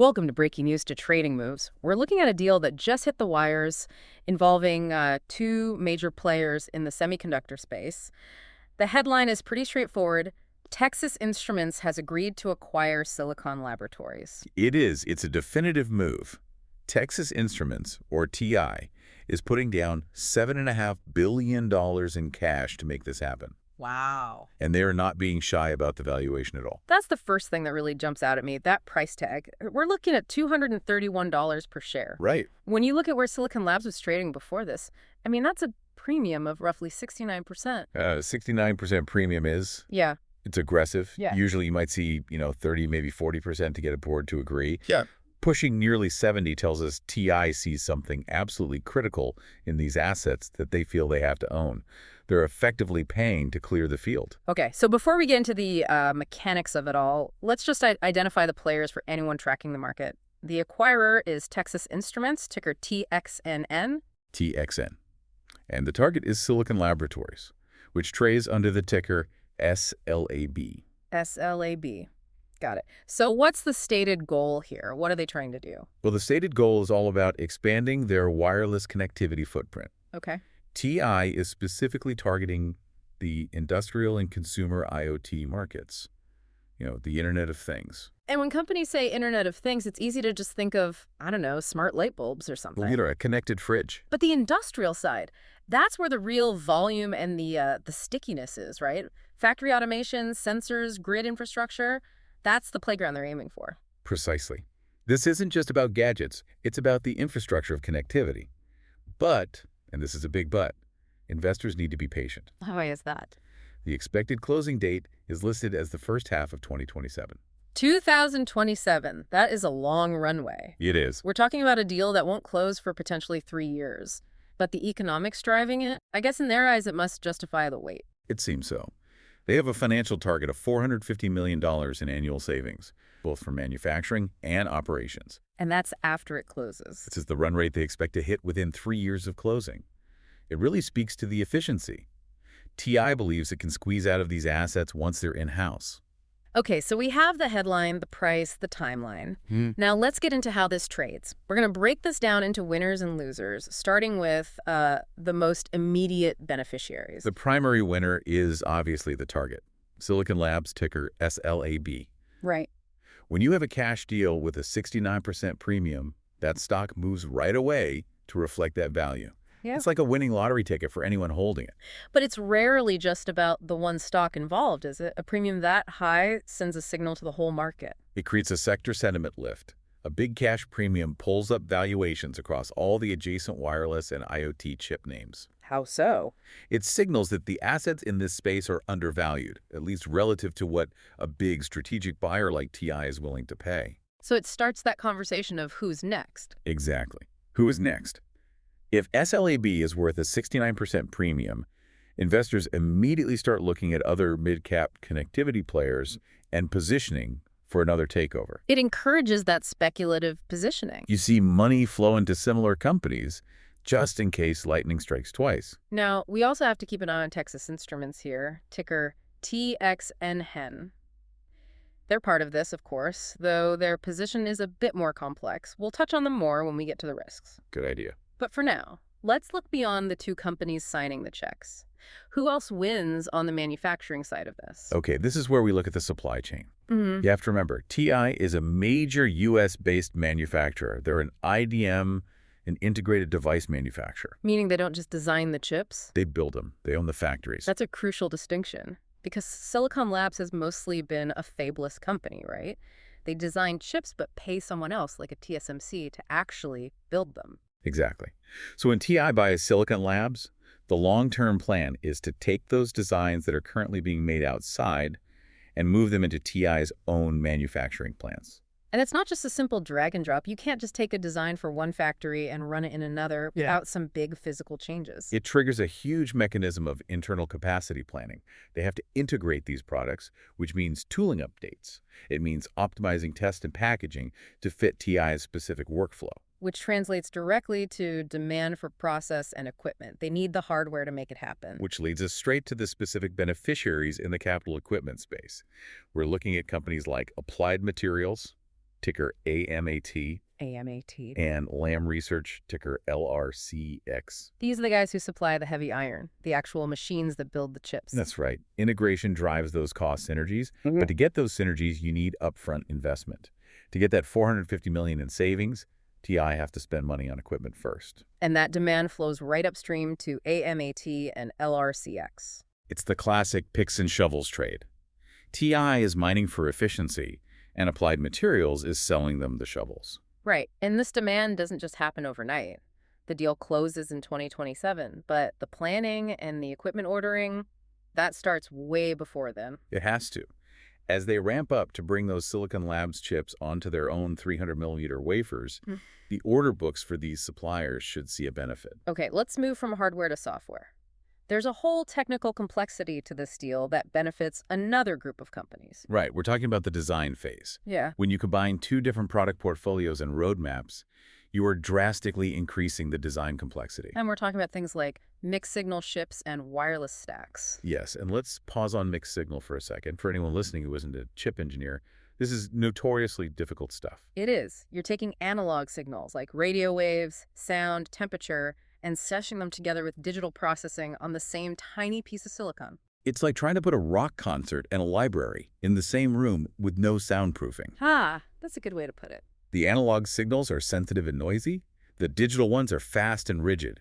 Welcome to Breaking News to Trading Moves. We're looking at a deal that just hit the wires involving two major players in the semiconductor space. The headline is pretty straightforward. Texas Instruments has agreed to acquire Silicon Laboratories. It is. It's a definitive move. Texas Instruments, or TI, is putting down $7.5 billion in cash to make this happen. Wow. And they are not being shy about the valuation at all. That's the first thing that really jumps out at me, that price tag. We're looking at $231 per share. Right. When you look at where Silicon Labs was trading before this, I mean, that's a premium of roughly 69%. 69% premium is. Yeah. It's aggressive. Yeah. Usually you might see, 30, maybe 40% to get a board to agree. Yeah. Pushing nearly 70 tells us TI sees something absolutely critical in these assets that they feel they have to own. They're effectively paying to clear the field. Okay, so before we get into the mechanics of it all, let's just identify the players for anyone tracking the market. The acquirer is Texas Instruments, ticker TXNN. TXN. And the target is Silicon Laboratories, which trades under the ticker SLAB. SLAB. Got it. So what's the stated goal here? What are they trying to do? Well, the stated goal is all about expanding their wireless connectivity footprint. Okay. TI is specifically targeting the industrial and consumer IoT markets, the Internet of Things. And when companies say Internet of Things, it's easy to just think of, I don't know, smart light bulbs or something. Well, a connected fridge. But the industrial side, that's where the real volume and the stickiness is, right? Factory automation, sensors, grid infrastructure, that's the playground they're aiming for. Precisely. This isn't just about gadgets. It's about the infrastructure of connectivity. But, and this is a big but, investors need to be patient. Why is that? The expected closing date is listed as the first half of 2027. 2027. That is a long runway. It is. We're talking about a deal that won't close for potentially 3 years. But the economics driving it, I guess in their eyes it must justify the wait. It seems so. They have a financial target of $450 million in annual savings, both for manufacturing and operations. And that's after it closes. This is the run rate they expect to hit within 3 years of closing. It really speaks to the efficiency. TI believes it can squeeze out of these assets once they're in-house. Okay, so we have the headline, the price, the timeline. Now let's get into how this trades. We're going to break this down into winners and losers, starting with the most immediate beneficiaries. The primary winner is obviously the target, Silicon Labs, ticker SLAB. Right. When you have a cash deal with a 69% premium, that stock moves right away to reflect that value. Yeah. It's like a winning lottery ticket for anyone holding it. But it's rarely just about the one stock involved, is it? A premium that high sends a signal to the whole market. It creates a sector sentiment lift. A big cash premium pulls up valuations across all the adjacent wireless and IoT chip names. How so? It signals that the assets in this space are undervalued, at least relative to what a big strategic buyer like TI is willing to pay. So it starts that conversation of who's next. Exactly. Who is next? If SLAB is worth a 69% premium, investors immediately start looking at other mid-cap connectivity players and positioning for another takeover. It encourages that speculative positioning. You see money flow into similar companies just in case lightning strikes twice. Now, we also have to keep an eye on Texas Instruments here, ticker TXNN. They're part of this, of course, though their position is a bit more complex. We'll touch on them more when we get to the risks. Good idea. But for now, let's look beyond the two companies signing the checks. Who else wins on the manufacturing side of this? Okay, this is where we look at the supply chain. Mm-hmm. You have to remember, TI is a major U.S.-based manufacturer. They're an IDM, an integrated device manufacturer. Meaning they don't just design the chips? They build them. They own the factories. That's a crucial distinction, because Silicon Labs has mostly been a fabless company, right? They design chips but pay someone else, like a TSMC, to actually build them. Exactly. So when TI buys Silicon Labs, the long-term plan is to take those designs that are currently being made outside and move them into TI's own manufacturing plants. And it's not just a simple drag and drop. You can't just take a design for one factory and run it in another without some big physical changes. It triggers a huge mechanism of internal capacity planning. They have to integrate these products, which means tooling updates. It means optimizing test and packaging to fit TI's specific workflow. Which translates directly to demand for process and equipment. They need the hardware to make it happen. Which leads us straight to the specific beneficiaries in the capital equipment space. We're looking at companies like Applied Materials, ticker AMAT, AMAT. and Lam Research, ticker LRCX. These are the guys who supply the heavy iron, the actual machines that build the chips. That's right. Integration drives those cost synergies, but to get those synergies, you need upfront investment. To get that $450 million in savings, TI have to spend money on equipment first. And that demand flows right upstream to AMAT and LRCX. It's the classic picks and shovels trade. TI is mining for efficiency, and Applied Materials is selling them the shovels. Right, and this demand doesn't just happen overnight. The deal closes in 2027, but the planning and the equipment ordering, that starts way before then. It has to. As they ramp up to bring those Silicon Labs chips onto their own 300-millimeter wafers, the order books for these suppliers should see a benefit. Okay, let's move from hardware to software. There's a whole technical complexity to this deal that benefits another group of companies. Right, we're talking about the design phase. Yeah. When you combine two different product portfolios and roadmaps, you are drastically increasing the design complexity. And we're talking about things like mixed signal chips and wireless stacks. Yes, and let's pause on mixed signal for a second. For anyone listening who isn't a chip engineer, this is notoriously difficult stuff. It is. You're taking analog signals like radio waves, sound, temperature, and seshing them together with digital processing on the same tiny piece of silicon. It's like trying to put a rock concert and a library in the same room with no soundproofing. That's a good way to put it. The analog signals are sensitive and noisy. The digital ones are fast and rigid.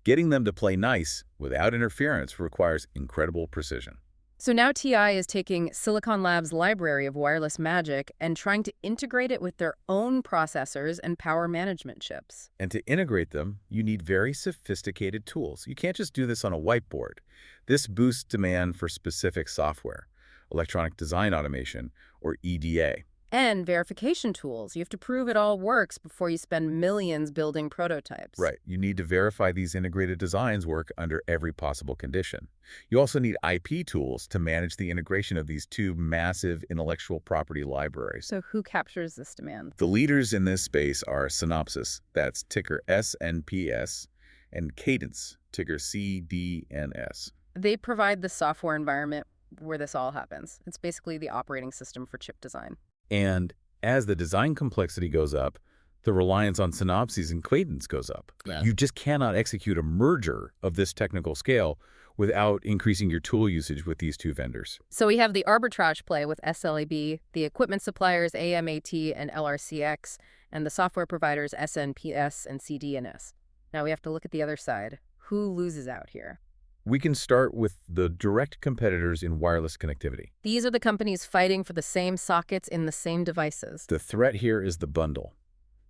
Getting them to play nice without interference requires incredible precision. So now TI is taking Silicon Labs' library of wireless magic and trying to integrate it with their own processors and power management chips. And to integrate them, you need very sophisticated tools. You can't just do this on a whiteboard. This boosts demand for specific software, electronic design automation, or EDA. And verification tools. You have to prove it all works before you spend millions building prototypes. Right. You need to verify these integrated designs work under every possible condition. You also need IP tools to manage the integration of these two massive intellectual property libraries. So who captures this demand? The leaders in this space are Synopsys, that's ticker SNPS, and Cadence, ticker CDNS. They provide the software environment where this all happens. It's basically the operating system for chip design. And as the design complexity goes up, the reliance on Synopsys and Cadence goes up. Yeah. You just cannot execute a merger of this technical scale without increasing your tool usage with these two vendors. So we have the arbitrage play with SLAB, the equipment suppliers AMAT and LRCX, and the software providers SNPS and CDNS. Now we have to look at the other side. Who loses out here? We can start with the direct competitors in wireless connectivity. These are the companies fighting for the same sockets in the same devices. The threat here is the bundle.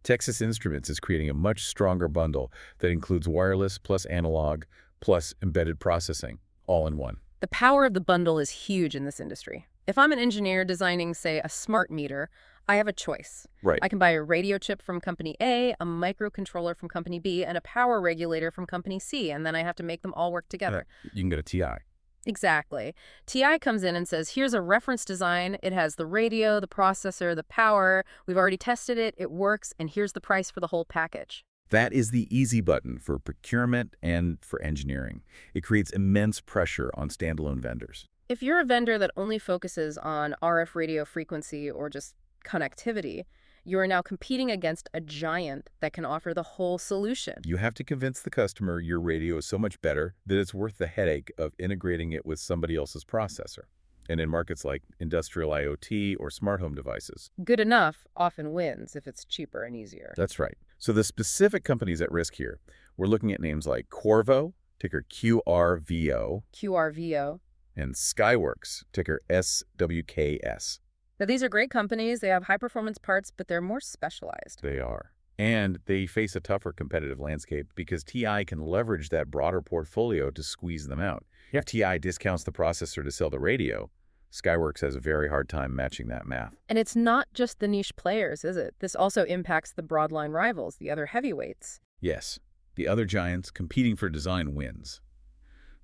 Texas Instruments is creating a much stronger bundle that includes wireless plus analog plus embedded processing, all in one. The power of the bundle is huge in this industry. If I'm an engineer designing, say, a smart meter, I have a choice. Right. I can buy a radio chip from company A, a microcontroller from company B, and a power regulator from company C, and then I have to make them all work together. You can get a TI. Exactly. TI comes in and says, here's a reference design. It has the radio, the processor, the power. We've already tested it. It works. And here's the price for the whole package. That is the easy button for procurement and for engineering. It creates immense pressure on standalone vendors. If you're a vendor that only focuses on RF radio frequency or just connectivity, you are now competing against a giant that can offer the whole solution. You have to convince the customer your radio is so much better that it's worth the headache of integrating it with somebody else's processor. And in markets like industrial IoT or smart home devices. Good enough often wins if it's cheaper and easier. That's right. So the specific companies at risk here, we're looking at names like Qorvo, ticker QRVO. QRVO. And Skyworks, ticker SWKS. Now, these are great companies. They have high-performance parts, but they're more specialized. They are. And they face a tougher competitive landscape because TI can leverage that broader portfolio to squeeze them out. If TI discounts the processor to sell the radio, Skyworks has a very hard time matching that math. And it's not just the niche players, is it? This also impacts the broadline rivals, the other heavyweights. Yes. The other giants competing for design wins.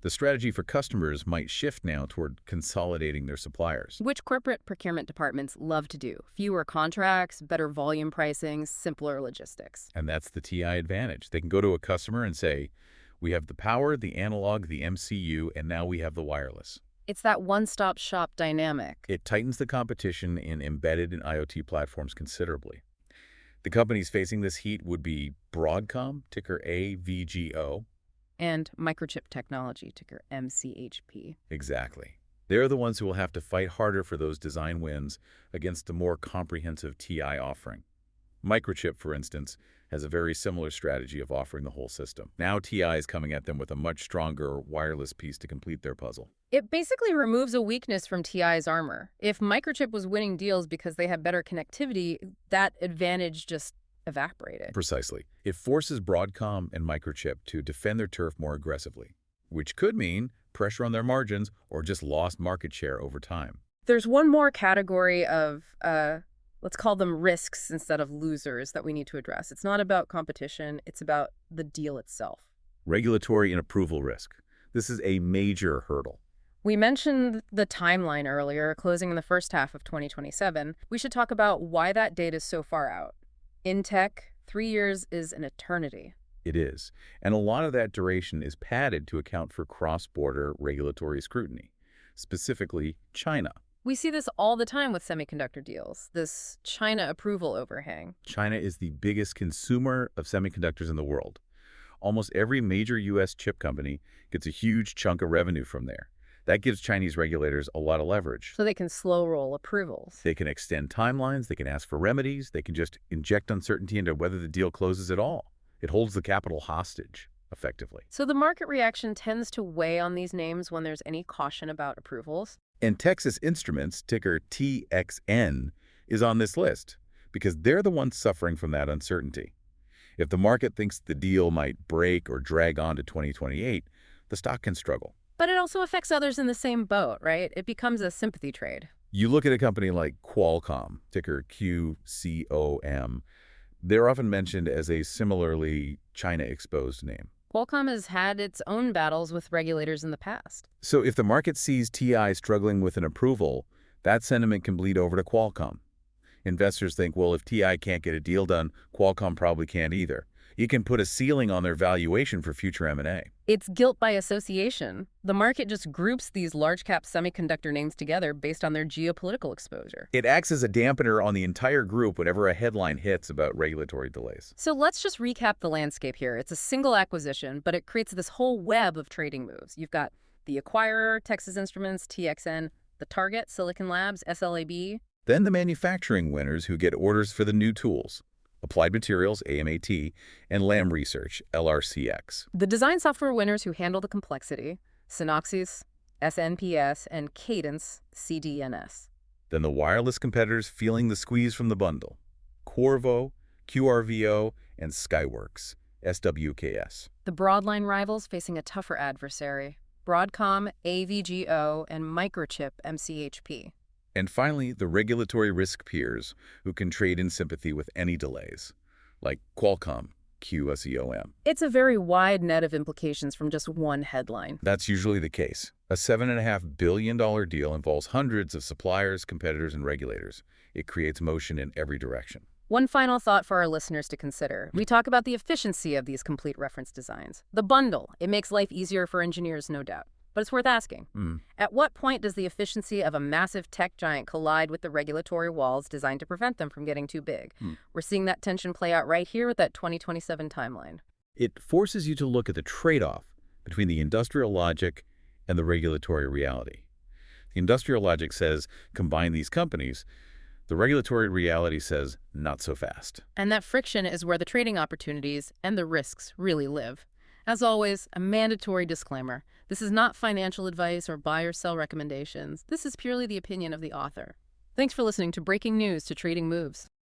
The strategy for customers might shift now toward consolidating their suppliers. Which corporate procurement departments love to do. Fewer contracts, better volume pricing, simpler logistics. And that's the TI advantage. They can go to a customer and say, we have the power, the analog, the MCU, and now we have the wireless. It's that one-stop shop dynamic. It tightens the competition in embedded and IoT platforms considerably. The companies facing this heat would be Broadcom, ticker AVGO. And microchip technology, ticker MCHP. Exactly. They're the ones who will have to fight harder for those design wins against a more comprehensive TI offering. Microchip, for instance, has a very similar strategy of offering the whole system. Now TI is coming at them with a much stronger wireless piece to complete their puzzle. It basically removes a weakness from TI's armor. If Microchip was winning deals because they have better connectivity, that advantage just evaporated. Precisely. It forces Broadcom and Microchip to defend their turf more aggressively, which could mean pressure on their margins or just lost market share over time. There's one more category of, let's call them risks instead of losers that we need to address. It's not about competition, it's about the deal itself. Regulatory and approval risk. This is a major hurdle. We mentioned the timeline earlier, closing in the first half of 2027. We should talk about why that date is so far out. In tech, 3 years is an eternity. It is. And a lot of that duration is padded to account for cross-border regulatory scrutiny, specifically China. We see this all the time with semiconductor deals, this China approval overhang. China is the biggest consumer of semiconductors in the world. Almost every major U.S. chip company gets a huge chunk of revenue from there. That gives Chinese regulators a lot of leverage. So they can slow roll approvals. They can extend timelines, they can ask for remedies, they can just inject uncertainty into whether the deal closes at all. It holds the capital hostage, effectively. So the market reaction tends to weigh on these names when there's any caution about approvals. And Texas Instruments, ticker TXN, is on this list because they're the ones suffering from that uncertainty. If the market thinks the deal might break or drag on to 2028, the stock can struggle. But it also affects others in the same boat, right? It becomes a sympathy trade. You look at a company like Qualcomm, ticker QCOM. They're often mentioned as a similarly China-exposed name. Qualcomm has had its own battles with regulators in the past. So if the market sees TI struggling with an approval, that sentiment can bleed over to Qualcomm. Investors think, well, if TI can't get a deal done, Qualcomm probably can't either. You can put a ceiling on their valuation for future M&A. It's guilt by association. The market just groups these large-cap semiconductor names together based on their geopolitical exposure. It acts as a dampener on the entire group whenever a headline hits about regulatory delays. So let's just recap the landscape here. It's a single acquisition, but it creates this whole web of trading moves. You've got the acquirer, Texas Instruments, TXN, the target, Silicon Labs, SLAB. Then the manufacturing winners who get orders for the new tools. Applied Materials, AMAT, and Lam Research, LRCX. The design software winners who handle the complexity, Synopsys, SNPS, and Cadence, CDNS. Then the wireless competitors feeling the squeeze from the bundle. Qorvo, QRVO, and Skyworks, SWKS. The broadline rivals facing a tougher adversary, Broadcom, AVGO, and Microchip, MCHP. And finally, the regulatory risk peers who can trade in sympathy with any delays, like Qualcomm, QSEOM. It's a very wide net of implications from just one headline. That's usually the case. A $7.5 billion deal involves hundreds of suppliers, competitors, and regulators. It creates motion in every direction. One final thought for our listeners to consider. We talk about the efficiency of these complete reference designs. The bundle, it makes life easier for engineers, no doubt. But it's worth asking. At what point does the efficiency of a massive tech giant collide with the regulatory walls designed to prevent them from getting too big? We're seeing that tension play out right here with that 2027 timeline. It forces you to look at the trade-off between the industrial logic and the regulatory reality. The industrial logic says, combine these companies. The regulatory reality says, not so fast. And that friction is where the trading opportunities and the risks really live. As always, a mandatory disclaimer. This is not financial advice or buy or sell recommendations. This is purely the opinion of the author. Thanks for listening to Breaking News to Trading Moves.